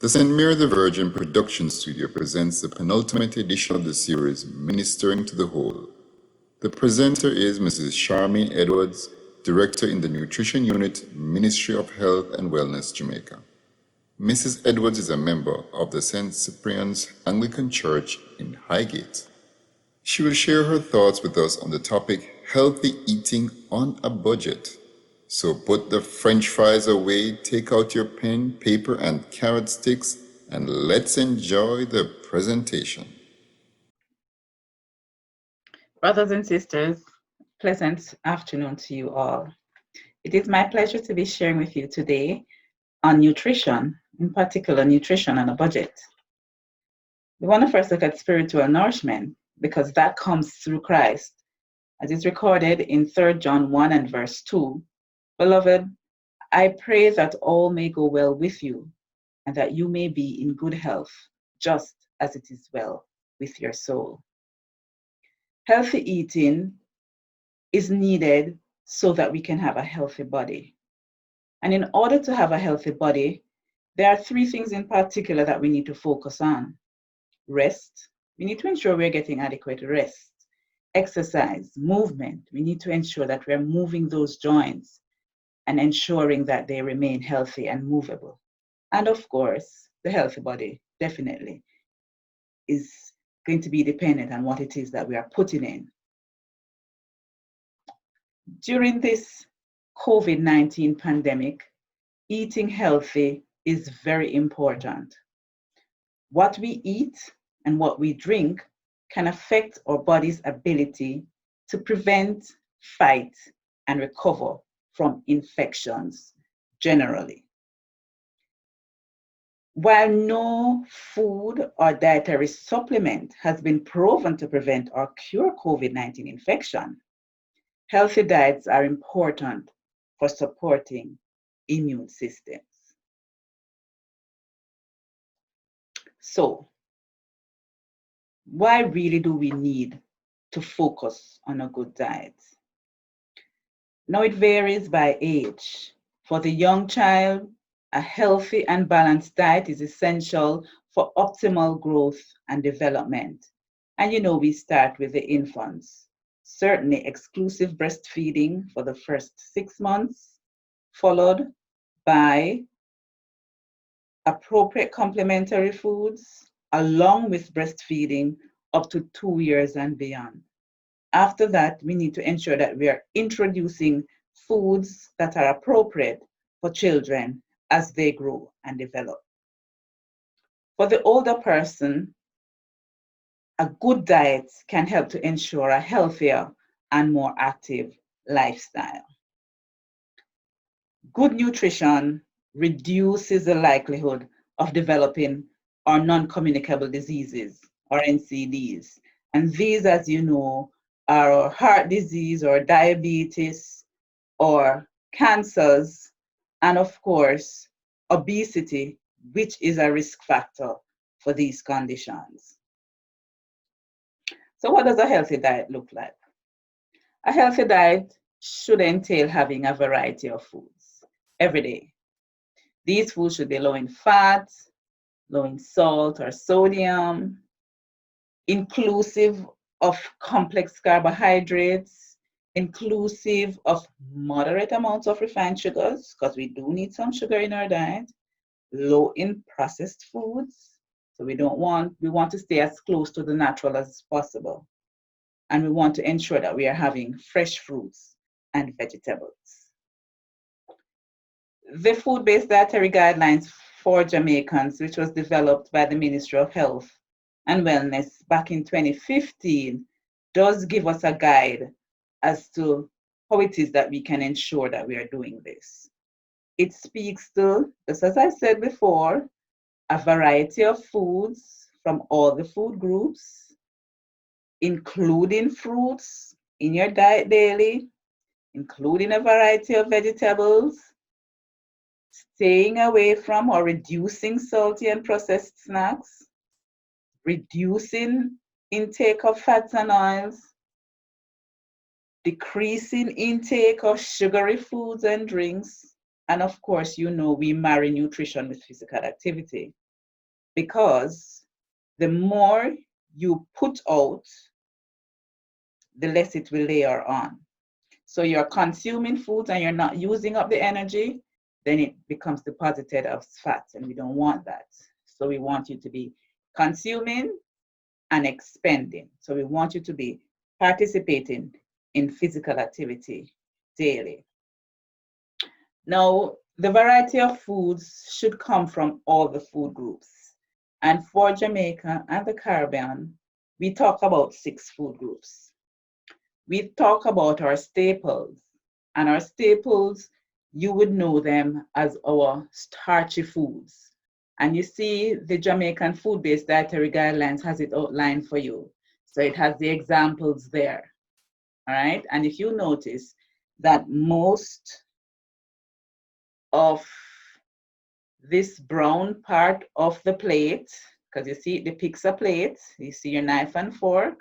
The St. Mary the Virgin production studio presents the penultimate edition of the series, Ministering to the Whole. The presenter is Mrs. Sharmaine Edwards, Director in the Nutrition Unit, Ministry of Health and Wellness, Jamaica. Mrs. Edwards is a member of the St. Cyprian's Anglican Church in Highgate. She will share her thoughts with us on the topic, Healthy Eating on a Budget. So put the French fries away, take out your pen, paper, and carrot sticks, and let's enjoy the presentation. Brothers and sisters, pleasant afternoon to you all. It is my pleasure to be sharing with you today on nutrition, in particular nutrition on a budget. We want to first look at spiritual nourishment because that comes through Christ, as is recorded in 3 John 1 and verse 2. Beloved, I pray that all may go well with you and that you may be in good health, just as it is well with your soul. Healthy eating is needed so that we can have a healthy body. And in order to have a healthy body, there are 3 things in particular that we need to focus on. Rest. We need to ensure we're getting adequate rest. Exercise, movement. We need to ensure that we're moving those joints and ensuring that they remain healthy and movable. And of course, the healthy body definitely is going to be dependent on what it is that we are putting in. During this COVID-19 pandemic, eating healthy is very important. What we eat and what we drink can affect our body's ability to prevent, fight, and recover from infections generally. While no food or dietary supplement has been proven to prevent or cure COVID-19 infection, healthy diets are important for supporting immune systems. So, why really do we need to focus on a good diet? Now, it varies by age. For the young child, a healthy and balanced diet is essential for optimal growth and development. And we start with the infants. Certainly exclusive breastfeeding for the first 6 months, followed by appropriate complementary foods, along with breastfeeding up to 2 years and beyond. After that, we need to ensure that we are introducing foods that are appropriate for children as they grow and develop. For the older person, a good diet can help to ensure a healthier and more active lifestyle. Good nutrition reduces the likelihood of developing or non-communicable diseases, or NCDs. And these, as you know, are heart disease or diabetes or cancers, and of course, obesity, which is a risk factor for these conditions. So what does a healthy diet look like? A healthy diet should entail having a variety of foods every day. These foods should be low in fat, low in salt or sodium, inclusive of complex carbohydrates, inclusive of moderate amounts of refined sugars, because we do need some sugar in our diet, low in processed foods. So we want to stay as close to the natural as possible. And we want to ensure that we are having fresh fruits and vegetables. The food-based dietary guidelines for Jamaicans, which was developed by the Ministry of Health and Wellness back in 2015, does give us a guide as to how it is that we can ensure that we are doing this. It speaks to, just as I said before, a variety of foods from all the food groups, including fruits in your diet daily, including a variety of vegetables, staying away from or reducing salty and processed snacks, reducing intake of fats and oils, decreasing intake of sugary foods and drinks, and of course, we marry nutrition with physical activity. because the more you put out, the less it will layer on. So you're consuming foods and you're not using up the energy, then it becomes deposited as fats, and we don't want that. So we want you to be consuming and expending. So we want you to be participating in physical activity daily. Now, the variety of foods should come from all the food groups. And for Jamaica and the Caribbean, we talk about 6 food groups. We talk about our staples, and our staples, you would know them as our starchy foods. And you see the Jamaican Food-Based Dietary Guidelines has it outlined for you. So it has the examples there, all right? And if you notice that most of this brown part of the plate, because you see it depicts a plate, you see your knife and fork,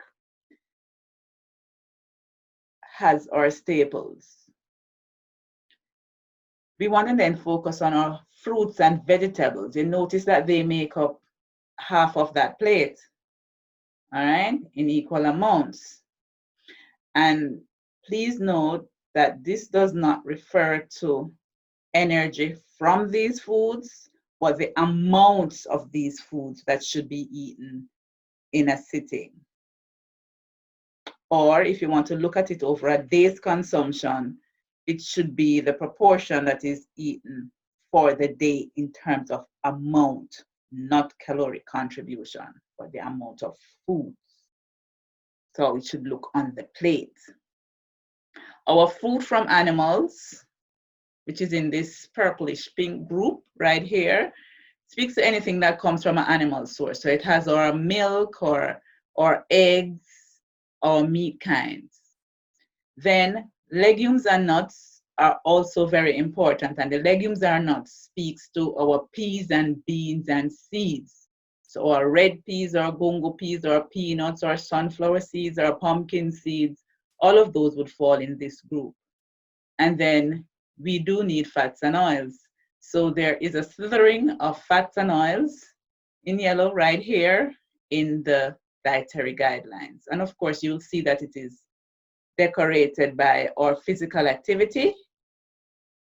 has our staples. We want to then focus on our fruits and vegetables. You notice that they make up half of that plate, all right, in equal amounts. And please note that this does not refer to energy from these foods, but the amounts of these foods that should be eaten in a sitting. Or if you want to look at it over a day's consumption, it should be the proportion that is eaten for the day in terms of amount, not caloric contribution, but the amount of foods. So it should look on the plate. Our food from animals, which is in this purplish pink group right here, speaks to anything that comes from an animal source. So it has our milk or eggs or meat kinds. Then legumes and nuts are also very important, and the legumes and nuts speaks to our peas and beans and seeds. So our red peas or gongo peas or peanuts or sunflower seeds or pumpkin seeds, all of those would fall in this group. And then we do need fats and oils. So there is a slithering of fats and oils in yellow right here in the dietary guidelines. And of course, you'll see that it is decorated by our physical activity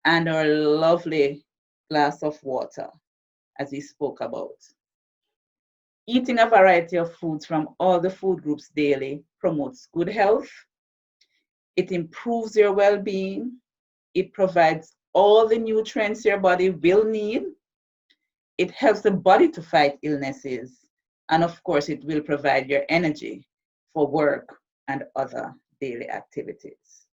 and our lovely glass of water, as we spoke about. Eating a variety of foods from all the food groups daily promotes good health. It improves your well-being. It provides all the nutrients your body will need. It helps the body to fight illnesses. And of course, it will provide your energy for work and other daily activities.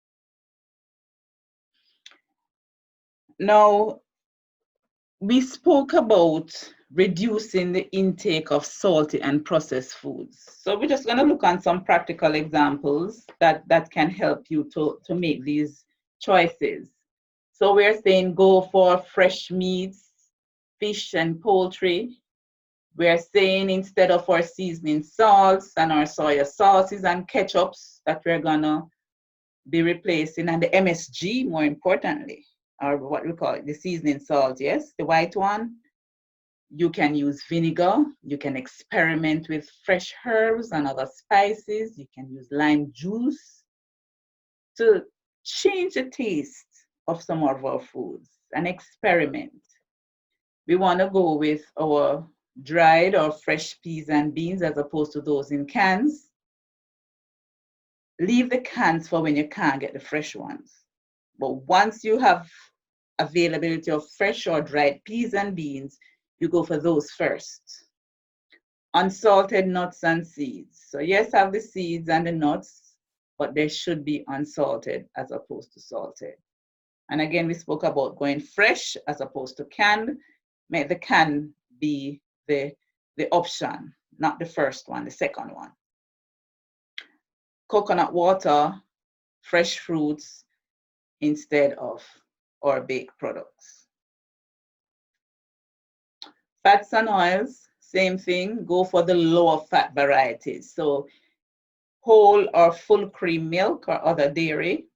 Now, we spoke about reducing the intake of salty and processed foods. So we're just going to look on some practical examples that can help you to make these choices. So we're saying go for fresh meats, fish and poultry. We're saying instead of our seasoning salts and our soy sauces and ketchups that we're gonna be replacing, and the MSG more importantly, or what we call it, the seasoning salt, yes, the white one. You can use vinegar. You can experiment with fresh herbs and other spices. You can use lime juice to change the taste of some of our foods and experiment. We want to go with our dried or fresh peas and beans as opposed to those in cans. Leave the cans for when you can't get the fresh ones. But once you have availability of fresh or dried peas and beans, you go for those first. Unsalted nuts and seeds. So yes, have the seeds and the nuts, but they should be unsalted as opposed to salted. And again, we spoke about going fresh as opposed to canned. Make the can be the option, not the first one, the second one. Coconut water, fresh fruits instead of our baked products. Fats and oils, same thing, go for the lower fat varieties. So whole or full cream milk or other dairy,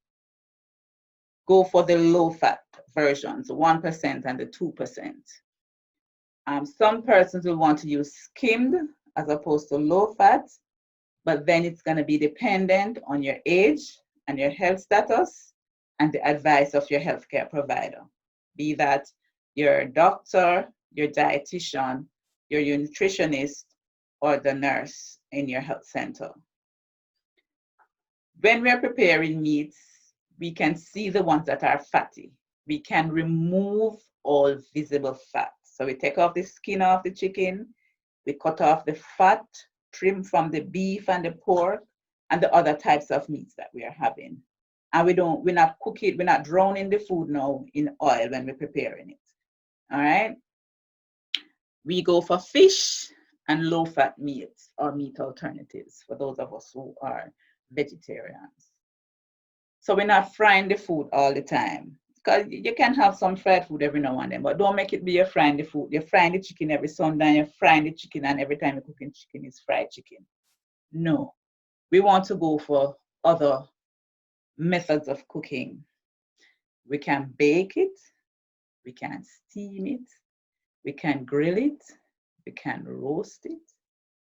go for the low fat versions, 1% and the 2%. Some persons will want to use skimmed as opposed to low fat, but then it's going to be dependent on your age and your health status and the advice of your healthcare provider, be that your doctor, your dietitian, your nutritionist, or the nurse in your health center. When we're preparing meats, we can see the ones that are fatty. We can remove all visible fat. So we take off the skin off the chicken, we cut off the fat, trim from the beef and the pork and the other types of meats that we are having. And we're not cooking, we're not drowning the food now in oil when we're preparing it. All right. We go for fish and low fat meats or meat alternatives for those of us who are vegetarians. So we're not frying the food all the time. Because you can have some fried food every now and then, but don't make it be you're frying the food. You're frying the chicken every Sunday, you're frying the chicken, and every time you're cooking chicken is fried chicken. No. We want to go for other methods of cooking. We can bake it, we can steam it, we can grill it, we can roast it.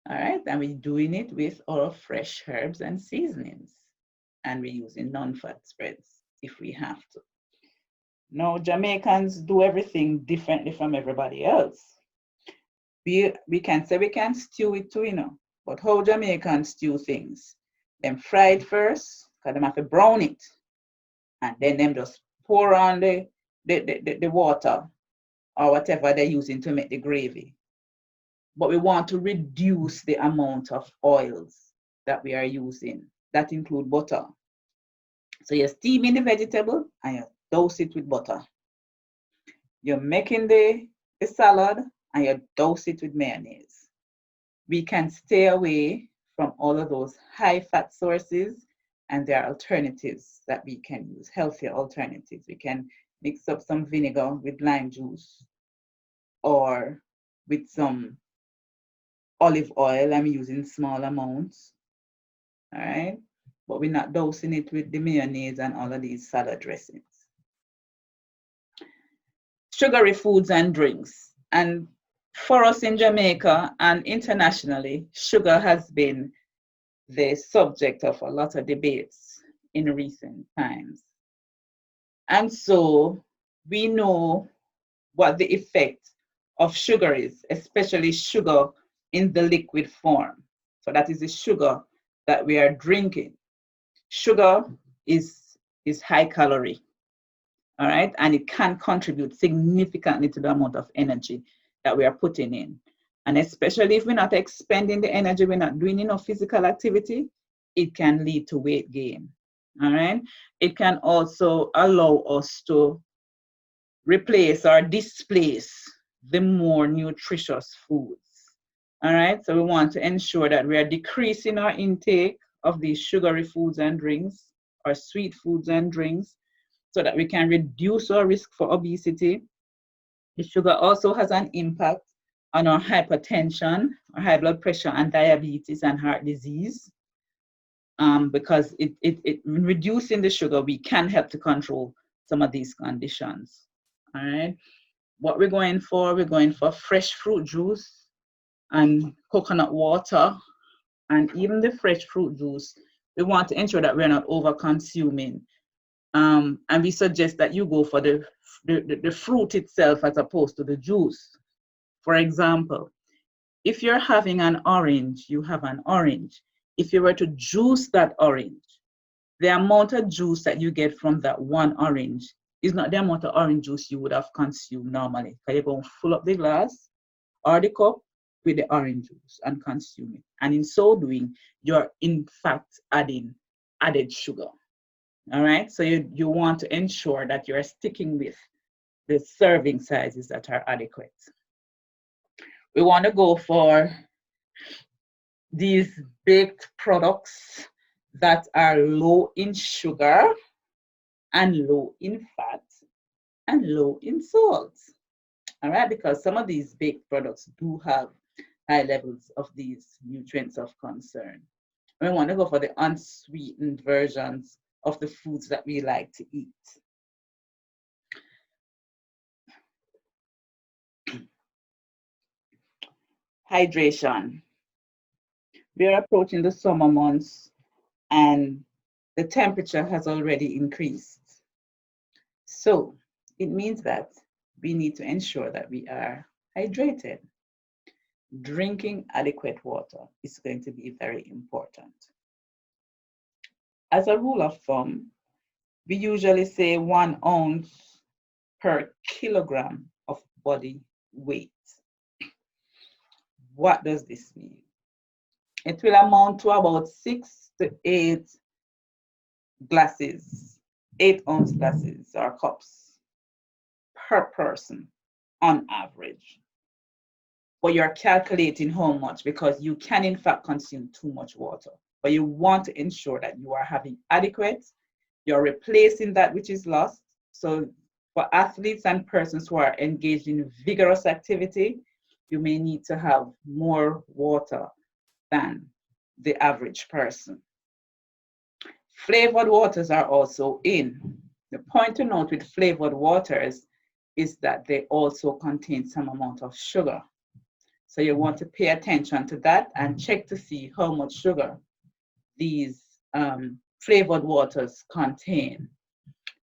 All right, and we're doing it with our fresh herbs and seasonings. And we're using non-fat spreads if we have to. Now, Jamaicans do everything differently from everybody else. We can say we can stew it too, but how Jamaicans stew things? Them fry it first, because them have to brown it, and then them just pour on the water or whatever they're using to make the gravy. But we want to reduce the amount of oils that we are using. That include butter. So you're steaming the vegetable and you dose it with butter. You're making the salad and you dose it with mayonnaise. We can stay away from all of those high fat sources, and there are alternatives that we can use, healthier alternatives. We can mix up some vinegar with lime juice or with some olive oil. I'm using small amounts, all right? But we're not dosing it with the mayonnaise and all of these salad dressings. Sugary foods and drinks. And for us in Jamaica and internationally, sugar has been the subject of a lot of debates in recent times. And so we know what the effect of sugar is, especially sugar in the liquid form. So that is the sugar that we are drinking. Sugar is high calorie, all right? And it can contribute significantly to the amount of energy that we are putting in. And especially if we're not expending the energy, we're not doing enough physical activity, it can lead to weight gain, all right? It can also allow us to replace or displace the more nutritious foods, all right? So we want to ensure that we are decreasing our intake of these sugary foods and drinks or sweet foods and drinks so that we can reduce our risk for obesity. The sugar also has an impact on our hypertension, our high blood pressure, and diabetes and heart disease. Because it reducing the sugar, we can help to control some of these conditions. All right. What we're going for fresh fruit juice and coconut water, and even the fresh fruit juice. We want to ensure that we're not over consuming. And we suggest that you go for the fruit itself as opposed to the juice. For example, if you're having an orange, you have an orange. If you were to juice that orange, the amount of juice that you get from that one orange is not the amount of orange juice you would have consumed normally. So you're going to fill up the glass or the cup with the orange juice and consume it. And in so doing, you're in fact adding added sugar. All right, so you want to ensure that you're sticking with the serving sizes that are adequate. We want to go for these baked products that are low in sugar and low in fat and low in salt. All right, because some of these baked products do have high levels of these nutrients of concern. We want to go for the unsweetened versions of the foods that we like to eat. Hydration. We are approaching the summer months and the temperature has already increased. So it means that we need to ensure that we are hydrated. Drinking adequate water is going to be very important. As a rule of thumb, we usually say 1 ounce per kilogram of body weight. What does this mean? It will amount to about 6 to 8 glasses, 8-ounce glasses or cups per person on average. But you're calculating how much, because you can in fact consume too much water. But you want to ensure that you are having adequate, you're replacing that which is lost. So for athletes and persons who are engaged in vigorous activity, you may need to have more water than the average person. Flavored waters are also in. The point to note with flavored waters is that they also contain some amount of sugar. So you want to pay attention to that and check to see how much sugar these flavored waters contain.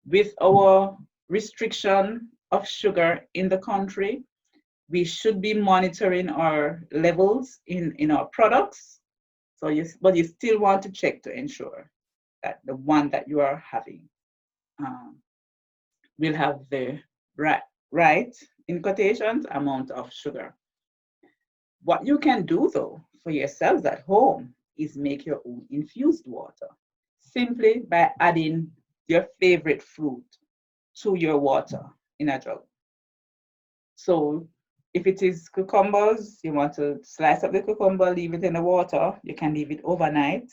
With our restriction of sugar in the country, we should be monitoring our levels in our products. So but you still want to check to ensure that the one that you are having will have the right, in quotations, amount of sugar. What you can do though for yourselves at home is make your own infused water, simply by adding your favorite fruit to your water in a jug. So if it is cucumbers, you want to slice up the cucumber, leave it in the water, you can leave it overnight,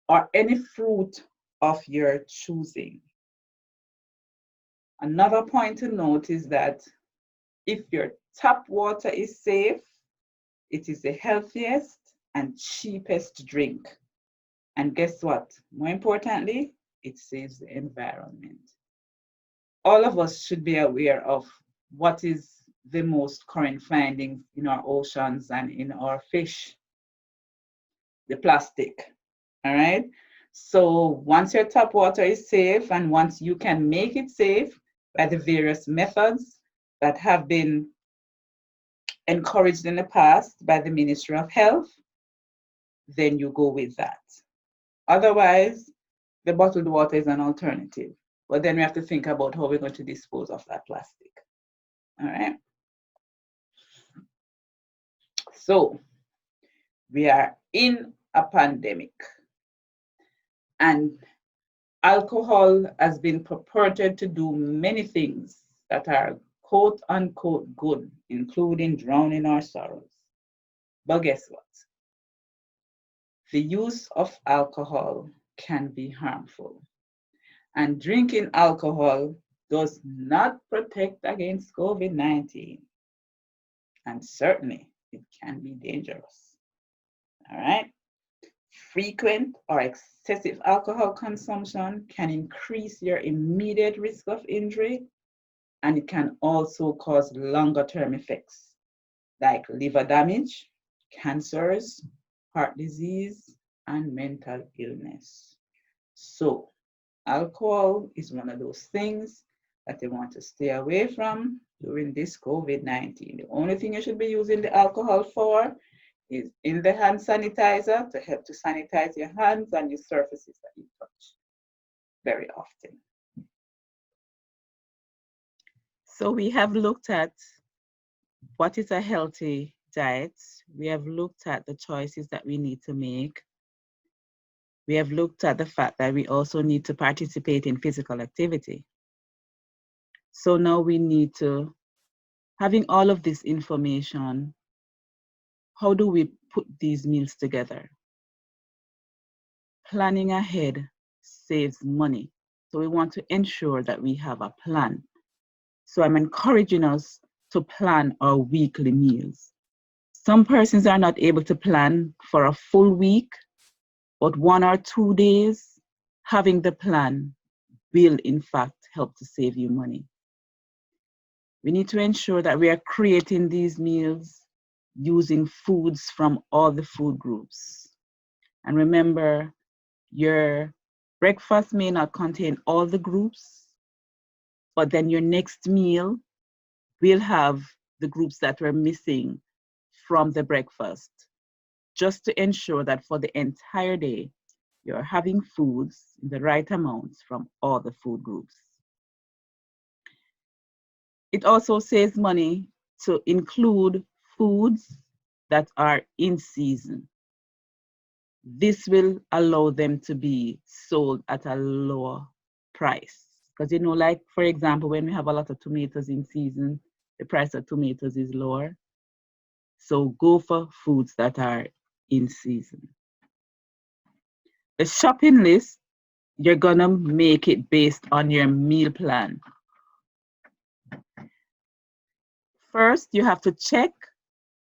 or any fruit of your choosing. Another point to note is that if your tap water is safe, it is the healthiest and cheapest drink. And guess what? More importantly, it saves the environment. All of us should be aware of what is the most current findings in our oceans and in our fish, the plastic. All right. So once your tap water is safe, and once you can make it safe by the various methods that have been encouraged in the past by the Ministry of Health, then you go with that. Otherwise, the bottled water is an alternative. But then we have to think about how we're going to dispose of that plastic. All right. So we are in a pandemic, and alcohol has been purported to do many things that are quote unquote good, including drowning our sorrows. But guess what? The use of alcohol can be harmful, and drinking alcohol does not protect against COVID-19, and certainly it can be dangerous. All right. Frequent or excessive alcohol consumption can increase your immediate risk of injury, and it can also cause longer-term effects like liver damage, cancers, heart disease, and mental illness. So alcohol is one of those things that you want to stay away from during this COVID-19. The only thing you should be using the alcohol for is in the hand sanitizer to help to sanitize your hands and your surfaces that you touch very often. So we have looked at what is a healthy diet. We have looked at the choices that we need to make. We have looked at the fact that we also need to participate in physical activity. So now we need to, having all of this information, how do we put these meals together? Planning ahead saves money. So we want to ensure that we have a plan. So I'm encouraging us to plan our weekly meals. Some persons are not able to plan for a full week, but 1 or 2 days, having the plan will in fact help to save you money. We need to ensure that we are creating these meals using foods from all the food groups. And remember, your breakfast may not contain all the groups, but then your next meal will have the groups that were missing from the breakfast, just to ensure that for the entire day, you're having foods in the right amounts from all the food groups. It also saves money to include foods that are in season. This will allow them to be sold at a lower price. Because, you know, like, for example, when we have a lot of tomatoes in season, the price of tomatoes is lower. So go for foods that are in season. The shopping list, you're gonna make it based on your meal plan. First, you have to check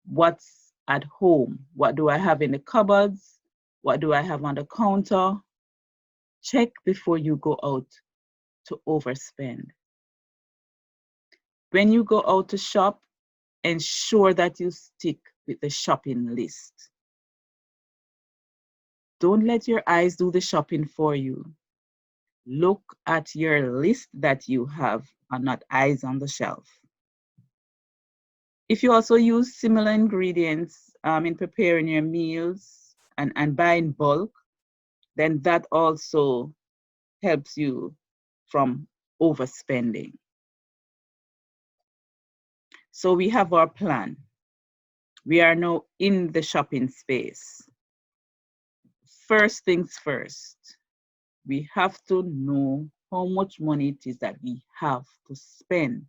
what's at home. What do I have in the cupboards? What do I have on the counter? Check before you go out to overspend. When you go out to shop, ensure that you stick with the shopping list. Don't let your eyes do the shopping for you. Look at your list that you have and not eyes on the shelf. If you also use similar ingredients in preparing your meals and buy in bulk, then that also helps you from overspending. So we have our plan. We are now in the shopping space. First things first, we have to know how much money it is that we have to spend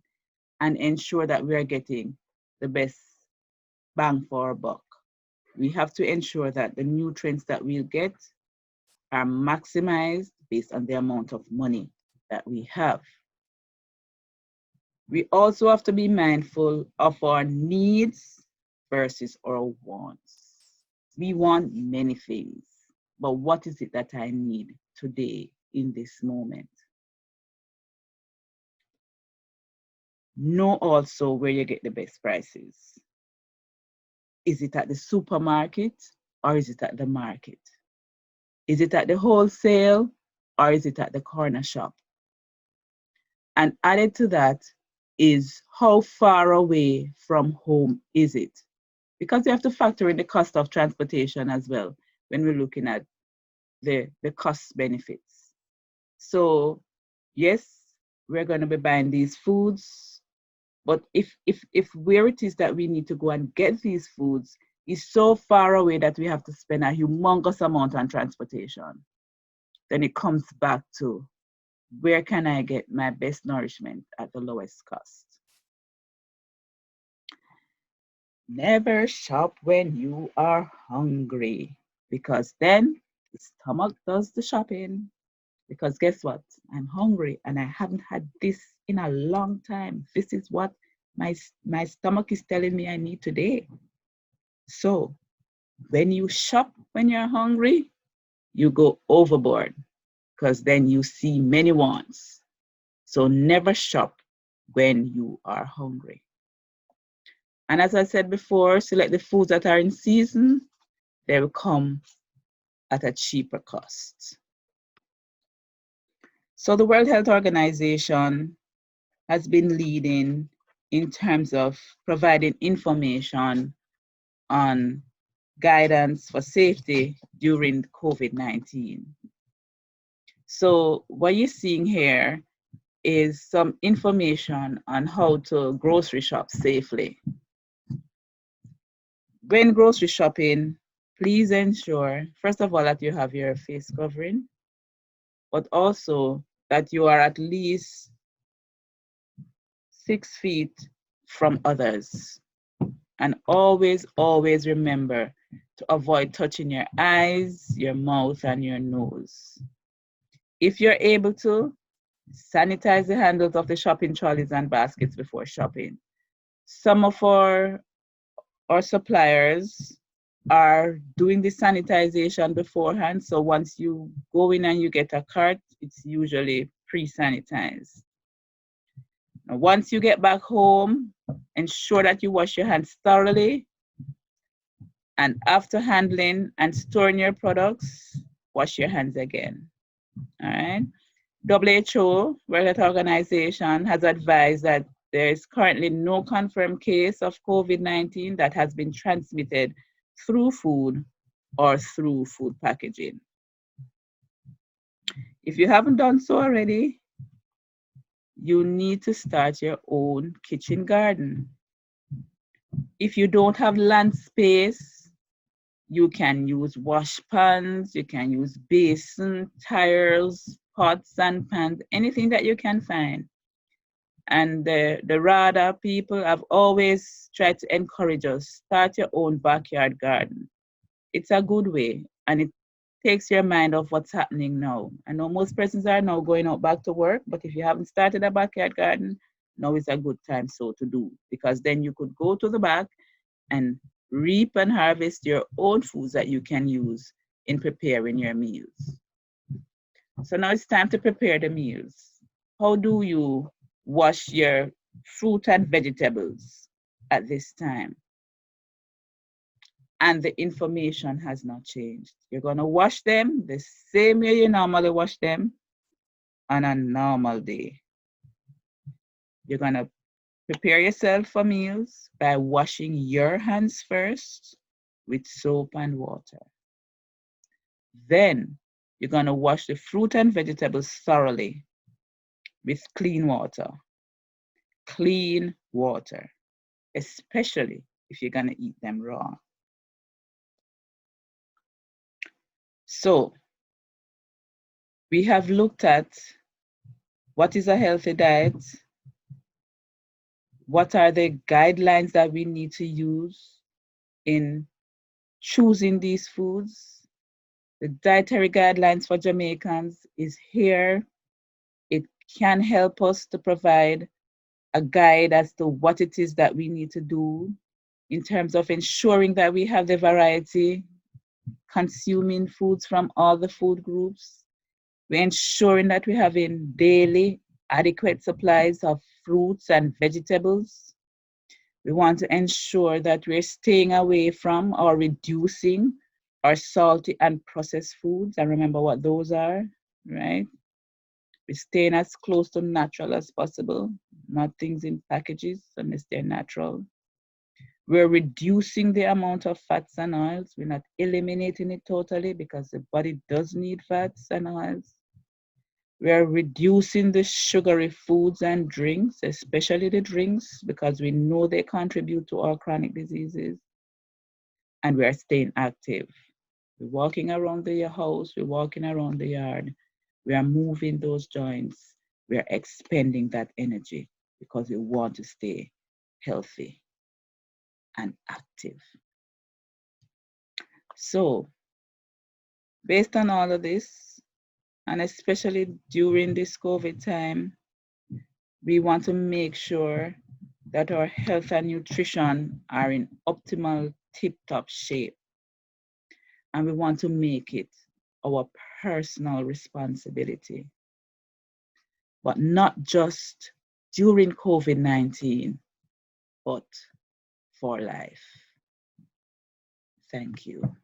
and ensure that we are getting the best bang for our buck. We have to ensure that the nutrients that we'll get are maximized based on the amount of money that we have. We also have to be mindful of our needs versus our wants. We want many things, but what is it that I need today in this moment? Know also where you get the best prices. Is it at the supermarket or is it at the market? Is it at the wholesale or is it at the corner shop? And added to that is how far away from home is it? Because you have to factor in the cost of transportation as well when we're looking at the cost benefits. So yes, we're going to be buying these foods, but if where it is that we need to go and get these foods is so far away that we have to spend a humongous amount on transportation, then it comes back to where can I get my best nourishment at the lowest cost? Never shop when you are hungry, because then the stomach does the shopping. Because guess what? I'm hungry and I haven't had this in a long time. This is what my stomach is telling me I need today. So when you shop when you're hungry, you go overboard because then you see many wants. So never shop when you are hungry. And as I said before, select the foods that are in season. They will come at a cheaper cost. So the World Health Organization has been leading in terms of providing information on guidance for safety during COVID-19. So what you're seeing here is some information on how to grocery shop safely. When grocery shopping, please ensure, first of all, that you have your face covering, but also that you are at least 6 feet from others. And always, always remember to avoid touching your eyes, your mouth, and your nose. If you're able to, sanitize the handles of the shopping trolleys and baskets before shopping. Some of our suppliers are doing the sanitization beforehand. So once you go in and you get a cart, it's usually pre-sanitized. Now, once you get back home, ensure that you wash your hands thoroughly And after handling and storing your products, wash your hands again. All right. WHO, World Health Organization, has advised that there is currently no confirmed case of COVID-19 that has been transmitted through food or through food packaging. If you haven't done so already, you need to start your own kitchen garden. If you don't have land space, you can use wash pans, you can use basin, tires, pots and pans, anything that you can find. And the RADA people have always tried to encourage us, start your own backyard garden. It's a good way, and it takes your mind off what's happening now. I know most persons are now going out back to work, but if you haven't started a backyard garden, now is a good time so to do, because then you could go to the back and reap and harvest your own foods that you can use in preparing your meals. So now it's time to prepare the meals. How do you wash your fruit and vegetables at this time? And the information has not changed. You're going to wash them the same way you normally wash them on a normal day. You're going to prepare yourself for meals by washing your hands first with soap and water. Then you're going to wash the fruit and vegetables thoroughly with clean water. Clean water, especially if you're going to eat them raw. So we have looked at what is a healthy diet, what are the guidelines that we need to use in choosing these foods. The dietary guidelines for Jamaicans is here. It can help us to provide a guide as to what it is that we need to do in terms of ensuring that we have the variety, consuming foods from all the food groups. We're ensuring that we're having daily adequate supplies of fruits and vegetables. We want to ensure that we're staying away from or reducing our salty and processed foods. And remember what those are, right? We're staying as close to natural as possible, not things in packages unless they're natural. We're reducing the amount of fats and oils. We're not eliminating it totally because the body does need fats and oils. We're reducing the sugary foods and drinks, especially the drinks, because we know they contribute to our chronic diseases. And we are staying active. We're walking around the house, we're walking around the yard, we are moving those joints, we are expending that energy because we want to stay healthy and active. So, based on all of this, and especially during this COVID time, we want to make sure that our health and nutrition are in optimal tip-top shape. And we want to make it our personal responsibility, but not just during COVID-19, but for life. Thank you.